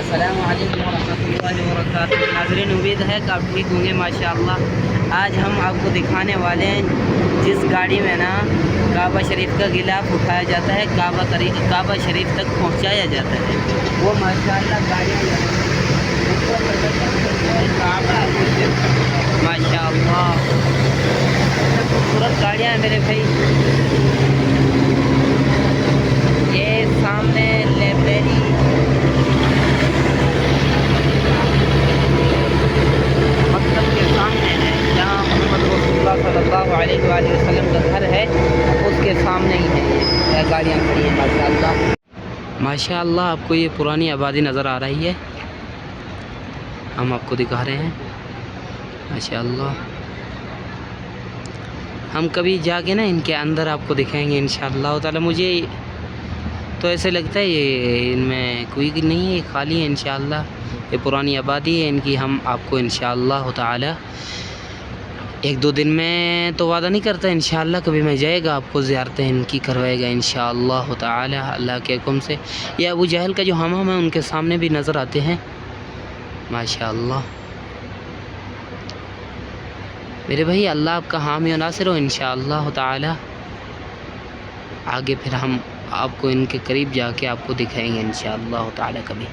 अस्सलामु अलैकुम वरहमतुल्लाहि वबरकातुहू। नाज़रीन, उम्मीद है कि आप ठीक होंगे माशाअल्लाह। आज हम आपको दिखाने वाले हैं जिस गाड़ी में ना काबा शरीफ का गिलाफ उठाया जाता है, काबा शरीफ तक पहुंचाया जाता है, वो माशाअल्लाह गाड़ियाँ माशाअल्लाह खूबसूरत गाड़ियाँ हैं मेरे भाई। ये सामने लाइब्रेरी सल्लल्लाहु अलैहि वसल्लम का घर है, उसके सामने ही है ये गाड़ियाँ खड़ी हैं माशाअल्लाह। माशाअल्लाह आपको ये पुरानी आबादी नज़र आ रही है, हम आपको दिखा रहे हैं माशाअल्लाह। हम कभी जाके ना इनके अंदर आपको दिखाएंगे इंशाअल्लाह ताला। मुझे तो ऐसे लगता है ये इनमें कोई नहीं है, खाली है इंशाअल्लाह। ये पुरानी आबादी है इनकी। हम आपको इंशाअल्लाह ताला एक दो दिन में तो वादा नहीं करता, इंशाअल्लाह कभी मैं जाएगा आपको ज़ियारतें इनकी करवाएगा इंशाअल्लाह ताला अल्लाह के हुक्म से। या अबू जहल का जो हमाम है उनके सामने भी नज़र आते हैं माशाअल्लाह। मेरे भाई अल्लाह आपका हामी और नासिर हो इंशाअल्लाह ताला। आगे फिर हम आपको इनके करीब जाके आपको दिखाएंगे इंशाअल्लाह ताला कभी।